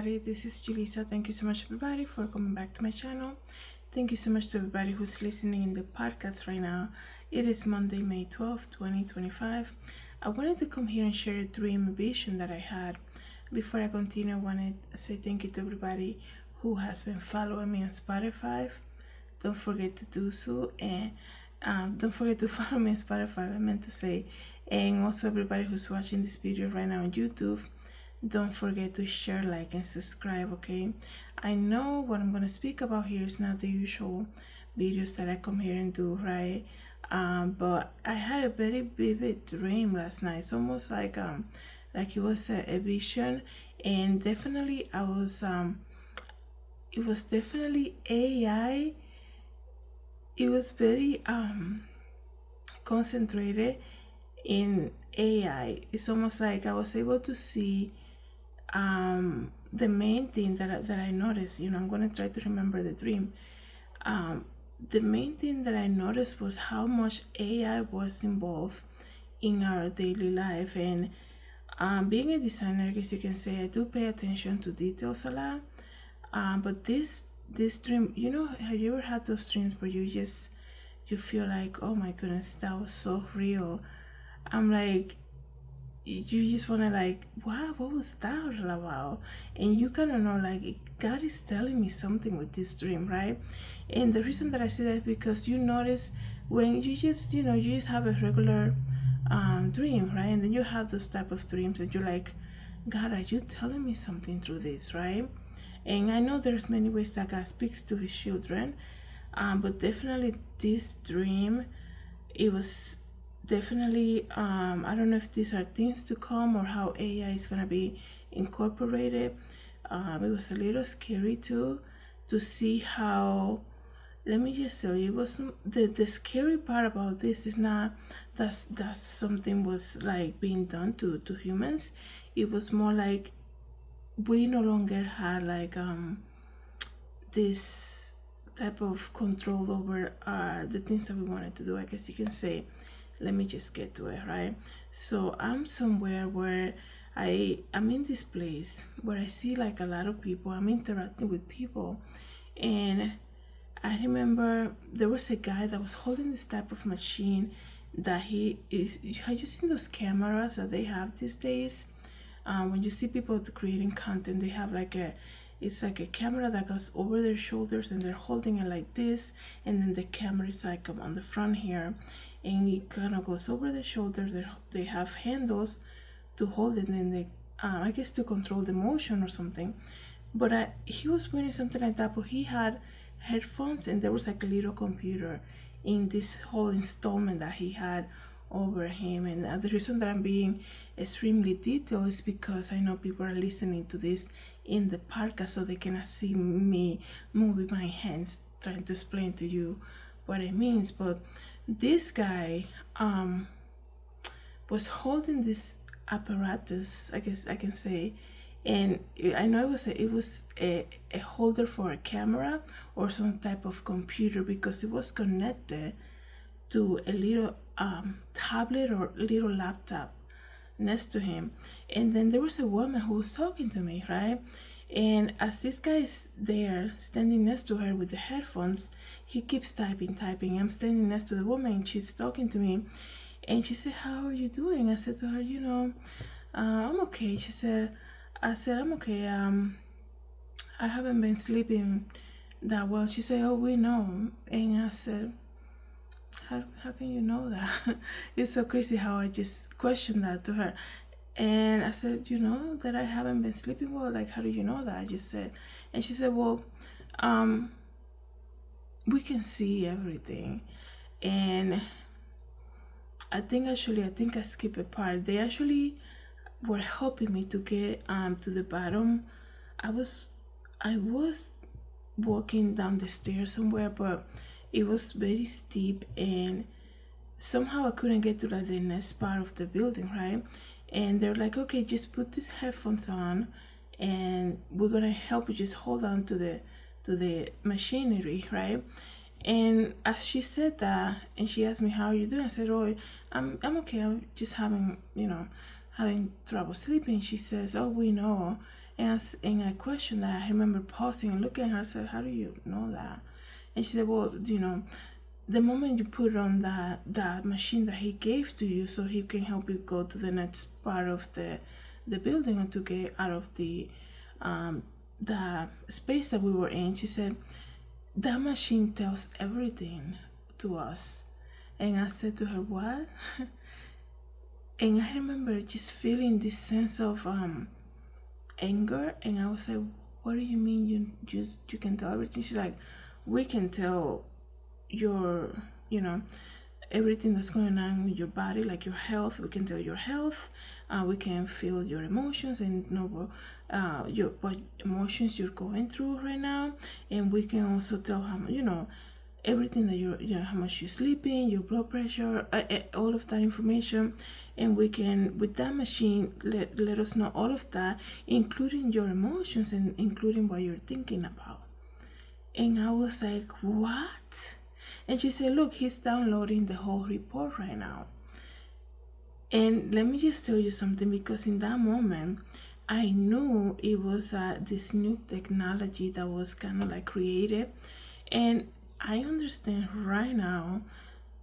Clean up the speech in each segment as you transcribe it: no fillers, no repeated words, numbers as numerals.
everybody, this is Julissa. Thank you so much everybody for coming back to my channel. Thank you so much to everybody who's listening in the podcast right now. It is Monday, May 12th, 2025. I wanted to come here and share a dream vision that I had. Before I continue, I wanted to say thank you to everybody who has been following me on Spotify. Don't forget to do so, and don't forget to follow me on Spotify, I meant to say. And also everybody who's watching this video right now on YouTube, don't forget to share, like, and subscribe. Okay, I know what I'm gonna speak about here is not the usual videos that I come here and do, right? But I had a very vivid dream last night. It's almost like it was a vision, and definitely I was it was definitely AI. It was very concentrated in AI. It's almost like I was able to see the main thing that I noticed. I'm gonna try to remember the dream. The main thing that I noticed was how much AI was involved in our daily life. And being a designer, I guess you can say I do pay attention to details a lot. But this dream, have you ever had those dreams where you feel like, oh my goodness, that was so real? I'm like, you just want to, like, wow, what was that all about? And you kind of know, like, God is telling me something with this dream, right? And the reason that I say that is because you notice when you just have a regular dream, right? And then you have those type of dreams and you're like, God, are you telling me something through this, right? And I know there's many ways that God speaks to his children, but definitely this dream, it was definitely I don't know if these are things to come or how AI is gonna be incorporated. It was a little scary too, to see how, let me just tell you, it was the scary part about this is not that something was like being done to humans. It was more like we no longer had like this type of control over the things that we wanted to do, I guess you can say. Let me just get to it, right? So I'm somewhere where I'm in this place where I see like a lot of people. I'm interacting with people, and I remember there was a guy that was holding this type of machine that he is. Have you seen those cameras that they have these days? When you see people creating content, they have like it's like a camera that goes over their shoulders and they're holding it like this, and then the camera is like on the front here, and it kind of goes over the shoulder. They have handles to hold it, and they I guess to control the motion or something. But he was wearing something like that, but he had headphones, and there was like a little computer in this whole installment that he had over him. And the reason that I'm being extremely detailed is because I know people are listening to this in the podcast, so they cannot see me moving my hands trying to explain to you what it means. But this guy was holding this apparatus, I guess I can say, and I know it was a holder for a camera or some type of computer, because it was connected to a little tablet or little laptop next to him. And then there was a woman who was talking to me, right? And as this guy is there standing next to her with the headphones, he keeps typing. I'm standing next to the woman and she's talking to me, and she said, how are you doing? I said to her, I'm okay. I said, I'm okay. I haven't been sleeping that well. She said, oh, we know. And I said, how can you know that? It's so crazy how I just questioned that to her. And I said, that I haven't been sleeping well. Like, how do you know that? I just said. And she said, well, we can see everything. And I think I skipped a part. They actually were helping me to get to the bottom. I was walking down the stairs somewhere, but it was very steep, and somehow I couldn't get to like the next part of the building, right? And they're like, okay, just put these headphones on and we're gonna help you, just hold on to the machinery, right? And as she said that, and she asked me, how are you doing? I said, oh, I'm okay. I'm just having trouble sleeping. She says, oh, we know. And I questioned that. I remember pausing and looking at her. I said, how do you know that? And she said, well, the moment you put on that machine that he gave to you, so he can help you go to the next part of the building and to get out of the space that we were in, she said, that machine tells everything to us. And I said to her, what? And I remember just feeling this sense of anger, and I was like, what do you mean you can tell everything? She's like, we can tell your everything that's going on with your body, like your health. We can tell your health. We can feel your emotions and know what emotions you're going through right now. And we can also tell how everything that how much you're sleeping, your blood pressure, all of that information. And we can, with that machine, let us know all of that, including your emotions and including what you're thinking about. And I was like, what? And she said, look, he's downloading the whole report right now. And let me just tell you something, because in that moment, I knew it was this new technology that was kind of like created. And I understand right now,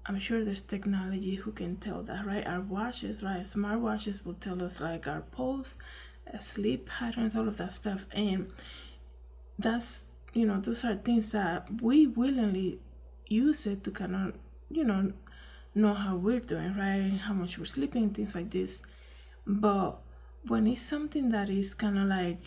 I'm sure there's technology who can tell that, right? Our watches, right? Smart watches will tell us like our pulse, sleep patterns, all of that stuff. And that's, those are things that we willingly use it to kind of, know how we're doing, right? How much we're sleeping, things like this. But when it's something that is kind of like,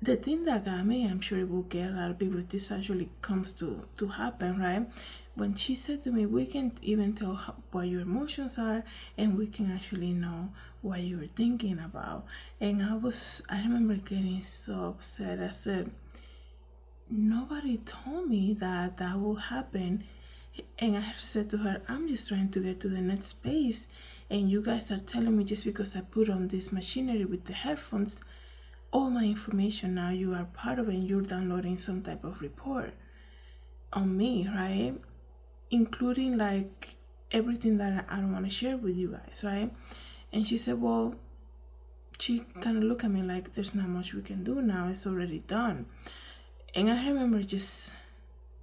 the thing that got me, I'm sure it will get a lot of people, this actually comes to happen, right? When she said to me, we can even tell what your emotions are, and we can actually know what you're thinking about. And I remember getting so upset. I said, nobody told me that will happen. And I said to her, I'm just trying to get to the next space, and you guys are telling me just because I put on this machinery with the headphones, all my information, now you are part of it, and you're downloading some type of report on me, right? Including like everything that I don't want to share with you guys, right? And she said, well, she kind of looked at me like, there's not much we can do now, it's already done. And I remember just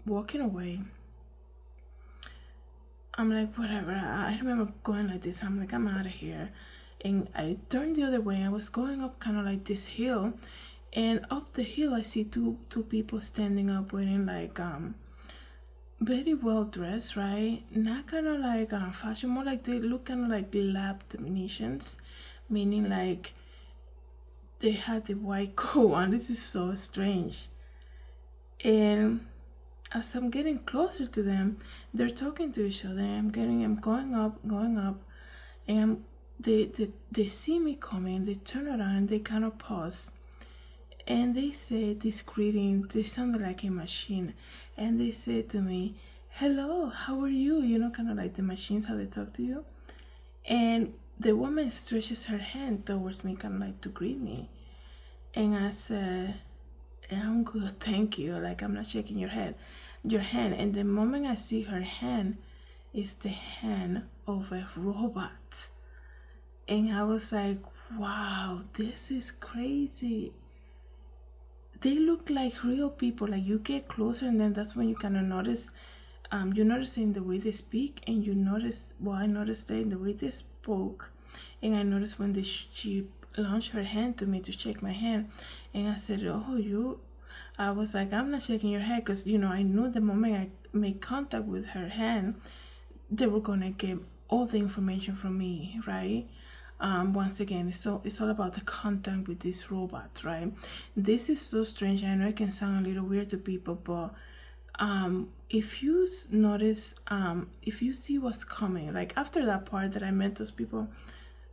walking away. I'm like, whatever. I remember going like this. I'm like, I'm out of here. And I turned the other way. I was going up kind of like this hill. And up the hill, I see two people standing up wearing like very well dressed, right? Not kind of like fashion, more like they look kind of like lab technicians, meaning like they had the white coat on. This is so strange. And as I'm getting closer to them, they're talking to each other. I'm going up, and they see me coming. They turn around and they kind of pause, and they say this greeting. They sounded like a machine, and they say to me, "Hello, how are you?" Kind of like the machines, how they talk to you. And the woman stretches her hand towards me, kind of like to greet me, and I said, I'm good, thank you. Like, I'm not shaking your hand. And the moment I see her hand, it's the hand of a robot. And I was like, wow, this is crazy. They look like real people. Like, you get closer, and then that's when you kind of notice, you notice in the way they speak, and you notice, I noticed in the way they spoke, and I noticed when she launched her hand to me to shake my hand. And I said, I was like, I'm not shaking your hand, because I knew the moment I made contact with her hand, they were gonna get all the information from me, right? Once again, it's all about the contact with this robot, right? This is so strange. I know it can sound a little weird to people, but if you notice, if you see what's coming, like after that part that I met those people,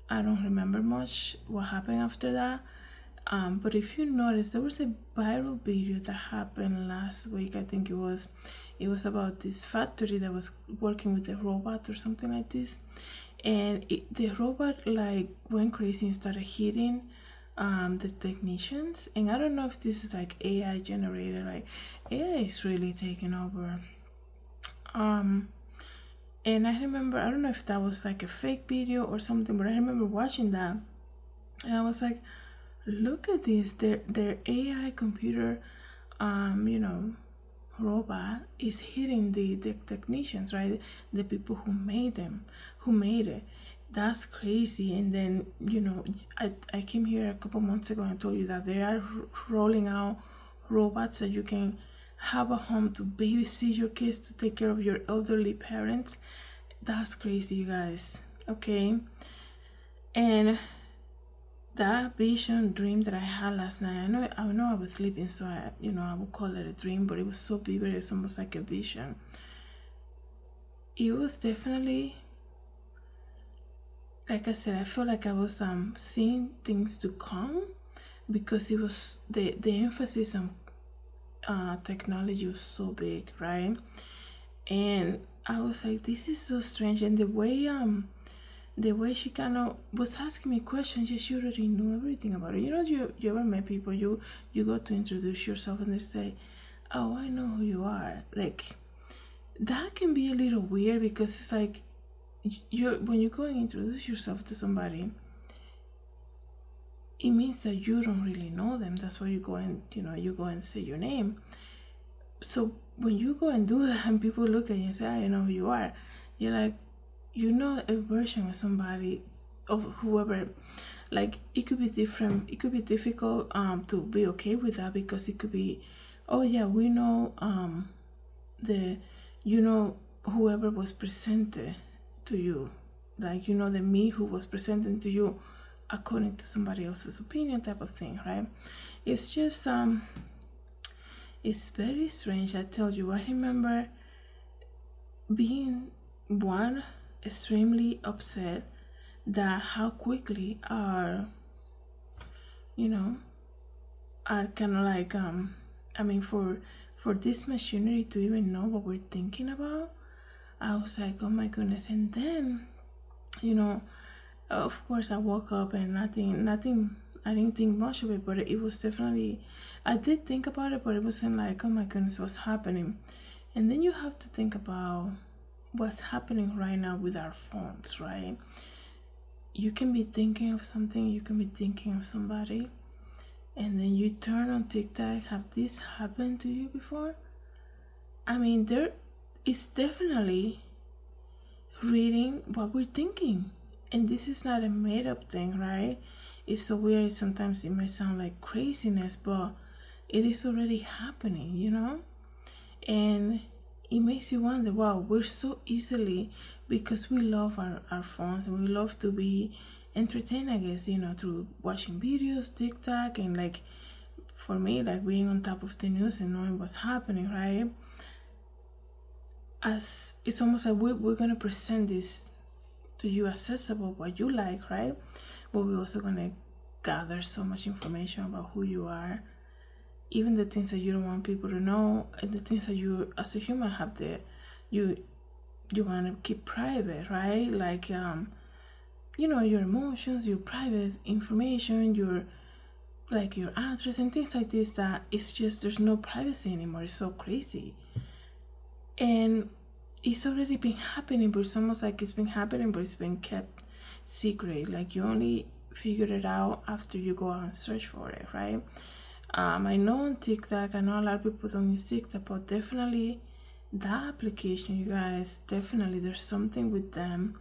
I don't remember much what happened after that. But if you notice, there was a viral video that happened last week. I think it was about this factory that was working with a robot or something like this. And the robot like went crazy and started hitting the technicians. And I don't know if this is like AI generated, like AI is really taking over. And I remember, I don't know if that was like a fake video or something, but I remember watching that, and I was like, look at this. Their AI computer, you know, robot is hitting the technicians, right? The people who made them, who made it. That's crazy. And then, you know, I came here a couple months ago and I told you that they are rolling out robots that you can have a home to babysit your kids, to take care of your elderly parents. That's crazy, you guys. Okay. And that vision dream that I had last night, I know I was sleeping, so I would call it a dream, but it was so vivid, it's almost like a vision. It was definitely, like I said, I felt like I was seeing things to come, because it was the emphasis on technology was so big, right? And I was like, this is so strange. And the way she kind of was asking me questions, yes, she already knew everything about it. You know, you ever met people, you go to introduce yourself and they say, oh, I know who you are. Like, that can be a little weird, because it's like, when you go and introduce yourself to somebody, it means that you don't really know them. That's why you go and say your name. So when you go and do that and people look at you and say, I know who you are, you're like, you know, a version of somebody, of whoever. Like, it could be different, it could be difficult to be okay with that, because it could be, oh yeah, we know whoever was presented to you, like, you know, the me who was presented to you according to somebody else's opinion, type of thing, right? It's just it's very strange. I tell you, I remember being extremely upset that how quickly our kind of like for this machinery to even know what we're thinking about. I was like, oh my goodness. And then, of course, I woke up and nothing. I didn't think much of it, but it was definitely, I did think about it, but it wasn't like, oh my goodness, what's happening? And then you have to think about what's happening right now with our phones, right? You can be thinking of something, you can be thinking of somebody, and then you turn on TikTok. Have this happened to you before? I mean, there is definitely reading what we're thinking. And this is not a made up thing, right? It's so weird. Sometimes it might sound like craziness, but it is already happening, And it makes you wonder, wow, we're so easily, because we love our phones and we love to be entertained, I guess, through watching videos, TikTok, and like, for me, like being on top of the news and knowing what's happening, right? As it's almost like we're gonna present this to you accessible, what you like, right? But we're also gonna gather so much information about who you are, even the things that you don't want people to know, and the things that you as a human have you want to keep private, right? Like your emotions, your private information, your address and things like this, that it's just, there's no privacy anymore. It's so crazy. And it's already been happening, but it's almost like it's been happening, but it's been kept secret. Like, you only figure it out after you go out and search for it, right? I know on TikTok, I know a lot of people don't use TikTok, but definitely that application, you guys, definitely there's something with them.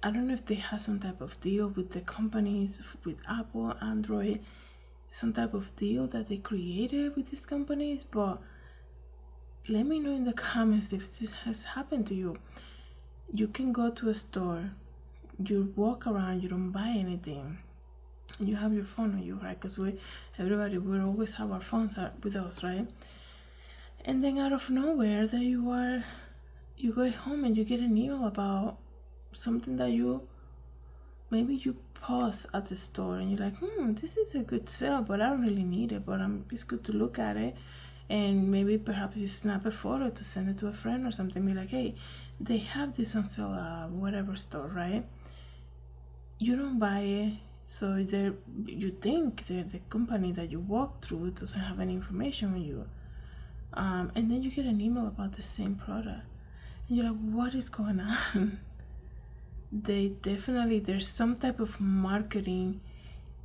I don't know if they have some type of deal with the companies, with Apple, Android, some type of deal that they created with these companies, but let me know in the comments if this has happened to you. You can go to a store, you walk around, you don't buy anything, you have your phone on you, right? Because we always have our phones with us, right? And then out of nowhere, there you are, you go home and you get an email about something that maybe you pause at the store and you're like, this is a good sale, but I don't really need it, but it's good to look at it. And maybe perhaps you snap a photo to send it to a friend or something, be like, hey, they have this on sale at whatever store, right? You don't buy it, so you think the company that you walk through doesn't have any information on you. And then you get an email about the same product. And you're like, what is going on? There's some type of marketing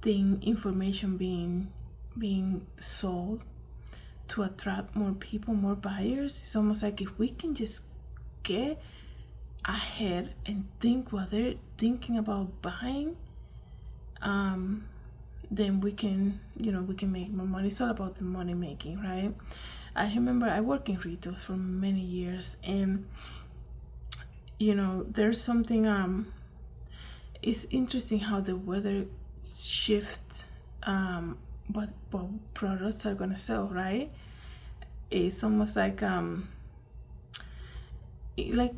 thing, information being sold to attract more people, more buyers. It's almost like if we can just get ahead and think what they're thinking about buying, then we can make more money. It's all about the money making, right? I remember I worked in retail for many years, and there's something, it's interesting how the weather shifts what products are gonna sell, right? It's almost like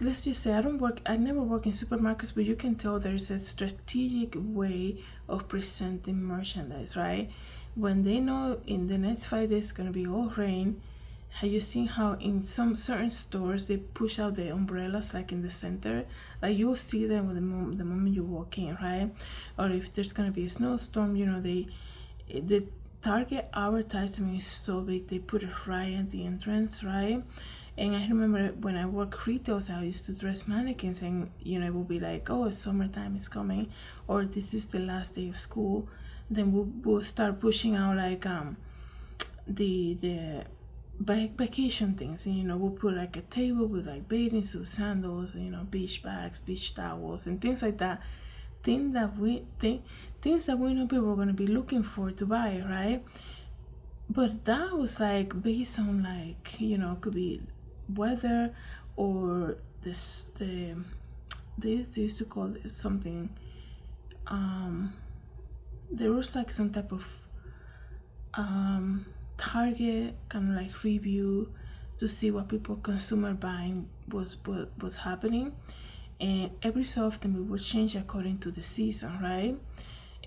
let's just say I never work in supermarkets, but you can tell there's a strategic way of presenting merchandise, right? When they know in the next 5 days it's gonna be all rain, have you seen how in some certain stores they push out the umbrellas like in the center? Like you'll see them the moment you walk in, right? Or if there's gonna be a snowstorm, the Target advertisement is so big, they put it right at the entrance, right? And I remember when I worked retail, I used to dress mannequins, and it will be like, oh, it's summertime is coming, or this is the last day of school. Then we'll start pushing out like the vacation things, and we'll put like a table with like bathing suits, sandals, beach bags, beach towels, and things like that. Things that we know people are gonna be looking for to buy, right? But that was like based on like could be weather, or they used to call it something. There was like some type of target kind of like review to see what people consumer buying was happening, and every so often we would change according to the season, right?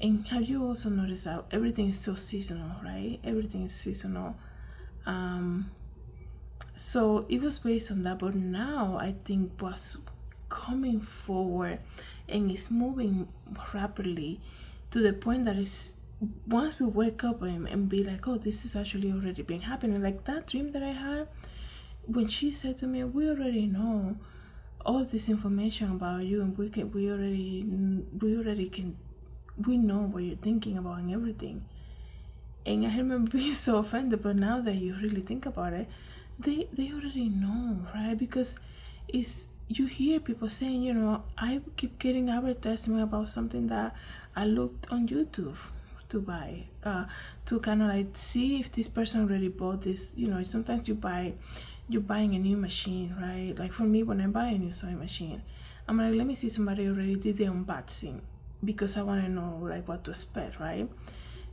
And have you also noticed that everything is so seasonal, right? Everything is seasonal. So it was based on that, but now I think what's coming forward and it's moving rapidly to the point that it's once we wake up and be like, oh, this is actually already been happening. Like that dream that I had, when she said to me, we already know all this information about you, and we know what you're thinking about and everything. And I remember being so offended, but now that you really think about it, they already know, right? Because you hear people saying, I keep getting advertisement about something that I looked on YouTube to buy, to kind of like see if this person already bought this. Sometimes you're buying a new machine, right? Like for me, when I buy a new sewing machine, I'm like, let me see somebody already did the unboxing, because I want to know like what to expect, right?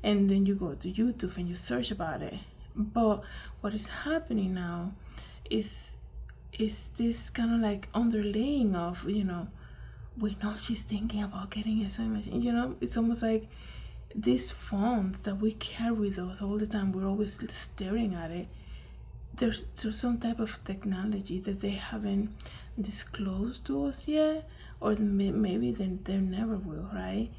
And then you go to YouTube and you search about it. But what is happening now is this kind of like underlaying of, we know she's thinking about getting a sewing machine. It's almost like these phones that we carry with us all the time, we're always staring at it. There's some type of technology that they haven't disclosed to us yet, or maybe they never will, right?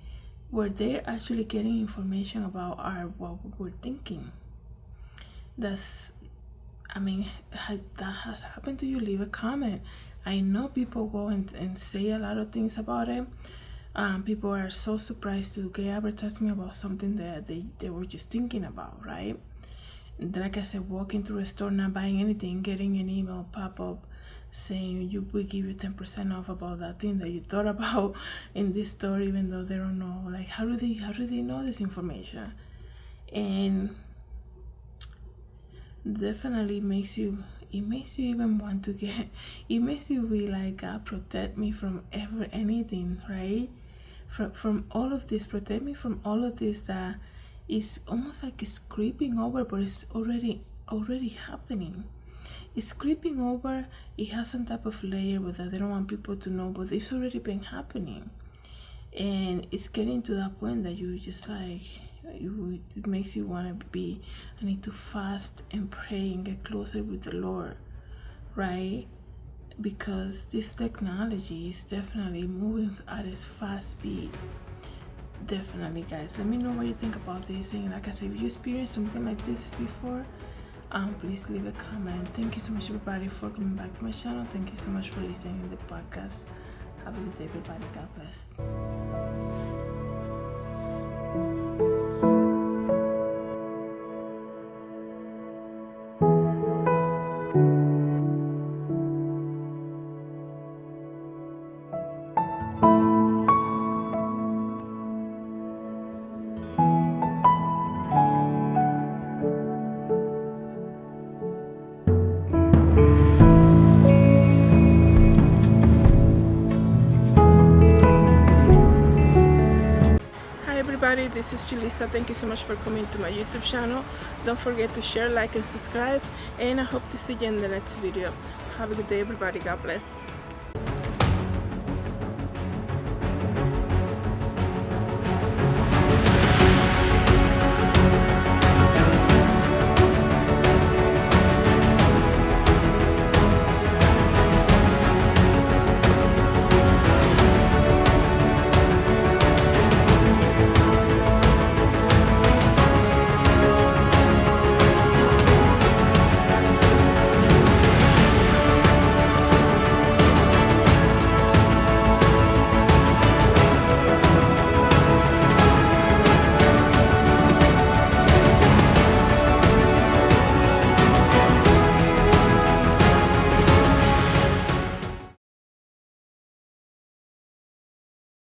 Where they're actually getting information about what we're thinking. That has happened to you? Leave a comment. I know people go and say a lot of things about it. People are so surprised to get advertisement about something that they were just thinking about, right? Like I said, walking through a store, not buying anything, getting an email pop up saying we give you 10% off about that thing that you thought about in this store, even though they don't know. Like, how do they know this information? And definitely makes you even want to get, it makes you be like, God, protect me from anything, right? From all of this, protect me from all of this that is almost like it's creeping over, but it's already happening. It's creeping over. It has some type of layer with that they don't want people to know, but it's already been happening. And it's getting to that point that you just like, it makes you want to be, I need to fast and pray and get closer with the Lord, right? Because this technology is definitely moving at a fast speed. Definitely, guys, let me know what you think about this. And like I said, if you experienced something like this before, please leave a comment. Thank you so much, everybody, for coming back to my channel. Thank you so much for listening to the podcast. Have a good day, everybody. God bless. everybody, this is Julissa. Thank you so much for coming to my YouTube channel. Don't forget to share, like, and subscribe, and I hope to see you in the next video. Have a good day, everybody. God bless.